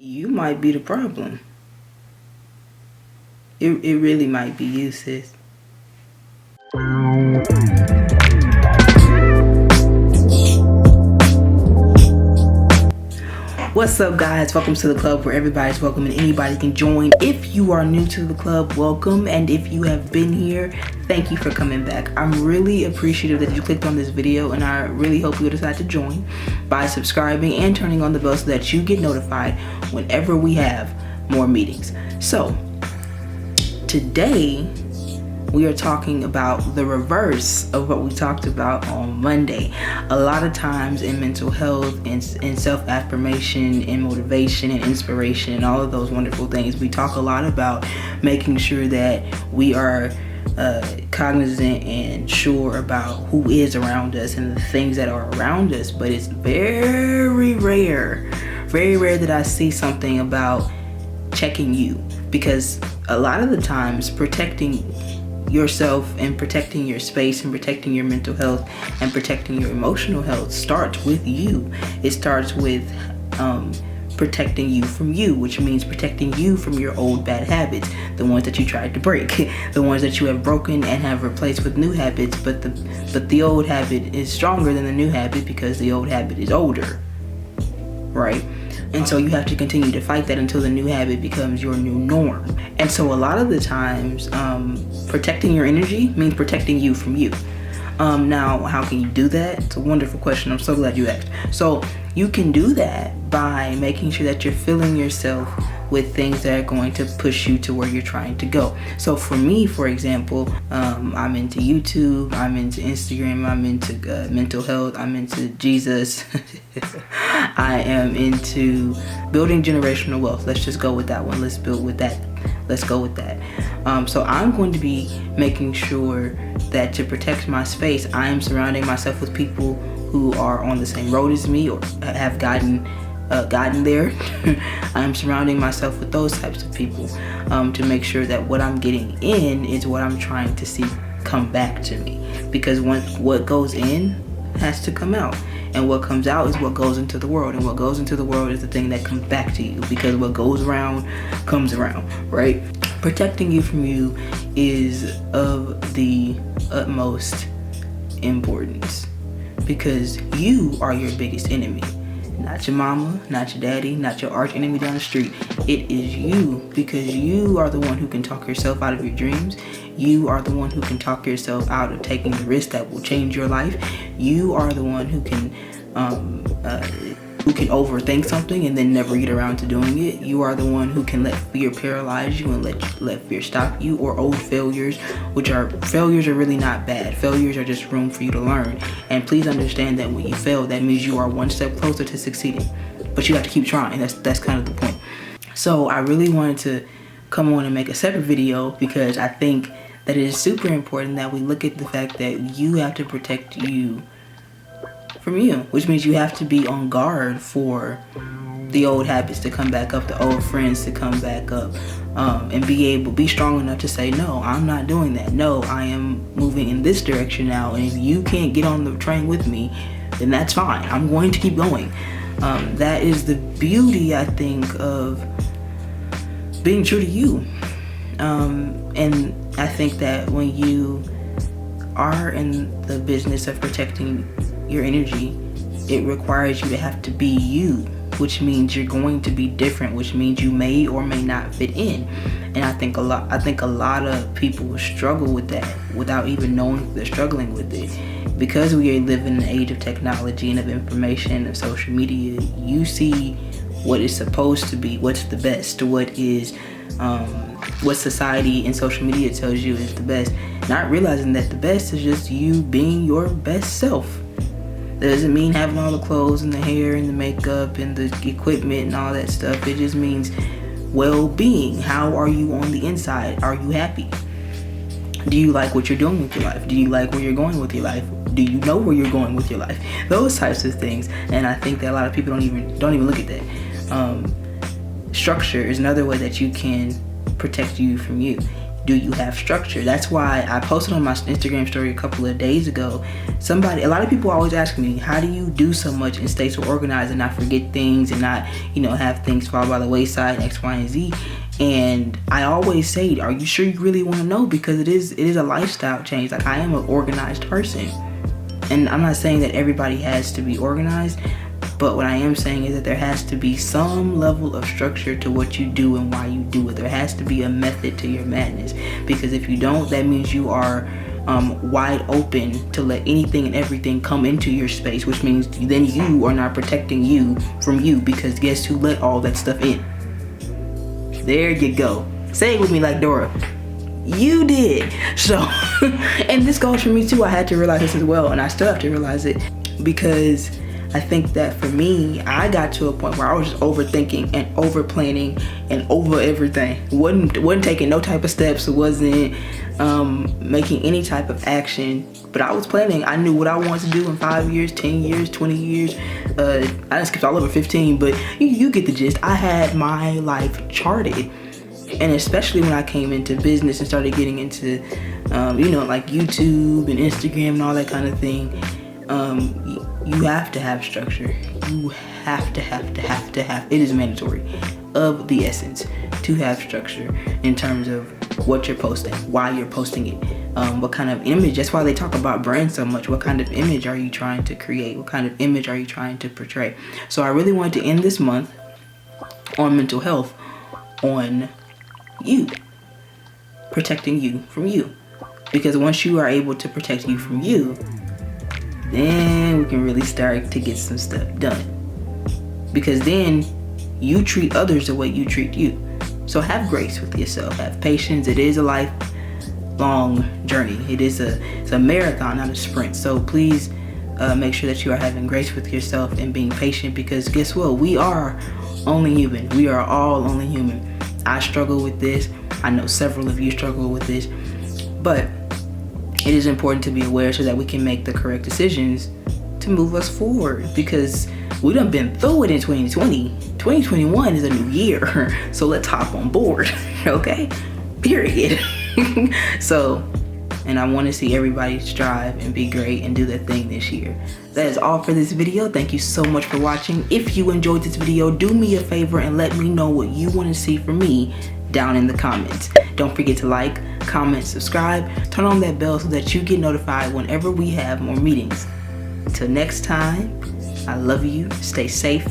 You might be the problem. It really might be you, sis. What's up, guys? Welcome to the club where everybody's welcome and anybody can join. If you are new to the club, welcome, and if you have been here, thank you for coming back. I'm really appreciative that you clicked on this video, and I really hope you decide to join by subscribing and turning on the bell so that you get notified whenever we have more meetings. So today we are talking about the reverse of what we talked about on Monday. A lot of times in mental health and self-affirmation and motivation and inspiration and all of those wonderful things, we talk a lot about making sure that we are cognizant and sure about who is around us and the things that are around us. But it's very rare that I see something about checking you, because a lot of the times protecting yourself and protecting your space and protecting your mental health and protecting your emotional health starts with you. It starts with protecting you from you, which means protecting you from your old bad habits, the ones that you tried to break, the ones that you have broken and have replaced with new habits. But the old habit is stronger than the new habit because the old habit is older, right? And so you have to continue to fight that until the new habit becomes your new norm. And so a lot of the times, protecting your energy means protecting you from you. Now, how can you do that? It's a wonderful question. I'm so glad you asked. So you can do that by making sure that you're filling yourself with things that are going to push you to where you're trying to go. So for me, for example, I'm into YouTube, I'm into Instagram, I'm into mental health, I'm into Jesus. I am into building generational wealth. Let's just go with that one. Let's build with that. Let's go with that. So I'm going to be making sure that to protect my space, I am surrounding myself with people who are on the same road as me or have gotten there. I'm surrounding myself with those types of people to make sure that what I'm getting in is what I'm trying to see come back to me. Because what goes in has to come out, and what comes out is what goes into the world, and what goes into the world is the thing that comes back to you, because what goes around comes around, right? Protecting you from you is of the utmost importance, because you are your biggest enemy. Not your mama, not your daddy, not your arch enemy down the street. It is you, because you are the one who can talk yourself out of your dreams. You are the one who can talk yourself out of taking the risk that will change your life. You are the one who can overthink something and then never get around to doing it. You are the one who can let fear paralyze you and let fear stop you, or old failures, failures are really not bad. Failures are just room for you to learn. And please understand that when you fail, that means you are one step closer to succeeding. But you have to keep trying. That's kind of the point. So I really wanted to come on and make a separate video, because I think that it is super important that we look at the fact that you have to protect you from you, which means you have to be on guard for the old habits to come back up, the old friends to come back up, and be strong enough to say, no, I'm not doing that. No, I am moving in this direction now, and if you can't get on the train with me, then that's fine. I'm going to keep going. That is the beauty, I think, of being true to you. And I think that when you are in the business of protecting your energy, it requires you to have to be you, which means you're going to be different, which means you may or may not fit in. And I think a lot of people struggle with that without even knowing they're struggling with it. Because we live in an age of technology and of information, of social media, you see what is supposed to be, what's the best, what society and social media tells you is the best, not realizing that the best is just you being your best self. That doesn't mean having all the clothes and the hair and the makeup and the equipment and all that stuff. It just means well-being. How are you on the inside? Are you happy? Do you like what you're doing with your life? Do you like where you're going with your life? Do you know where you're going with your life? Those types of things. And I think that a lot of people don't even look at that. Structure is another way that you can protect you from you. do you have structure? That's why I posted on my Instagram story a couple of days ago. A lot of people always ask me, how do you do so much and stay so organized and not forget things and not, have things fall by the wayside, X, Y, and Z? And I always say, are you sure you really want to know? Because it is a lifestyle change. Like, I am an organized person. And I'm not saying that everybody has to be organized, but what I am saying is that there has to be some level of structure to what you do and why you do it. There has to be a method to your madness, because if you don't, that means you are wide open to let anything and everything come into your space, which means then you are not protecting you from you, because guess who let all that stuff in? There you go. Say it with me like Dora. You did. So, and this goes for me too. I had to realize this as well, and I still have to realize it, because I think that for me, I got to a point where I was just overthinking and over planning and over everything. Wasn't taking no type of steps. Wasn't making any type of action. But I was planning. I knew what I wanted to do in 5 years, 10 years, 20 years. I done skipped all over 15, but you get the gist. I had my life charted. And especially when I came into business and started getting into, like YouTube and Instagram and all that kind of thing, you have to have structure. You have to. It is mandatory, of the essence, to have structure in terms of what you're posting, why you're posting it, what kind of image. That's why they talk about brands so much. What kind of image are you trying to create? What kind of image are you trying to portray? So I really wanted to end this month on mental health, on you, protecting you from you. Because once you are able to protect you from you, then we can really start to get some stuff done. Because then you treat others the way you treat you. So have grace with yourself, have patience. It is a lifelong journey. It's a marathon, not a sprint. So please make sure that you are having grace with yourself and being patient, because guess what? We are only human. We are all only human. I struggle with this. I know several of you struggle with this, but it is important to be aware so that we can make the correct decisions to move us forward, because we done been through it in 2020. 2021 is a new year, so let's hop on board, okay? Period. So, and I want to see everybody strive and be great and do their thing this year. That is all for this video. Thank you so much for watching. If you enjoyed this video, do me a favor and let me know what you want to see from me down in the comments. Don't forget to like, comment, subscribe, turn on that bell so that you get notified whenever we have more meetings. Until next time, I love you. Stay safe.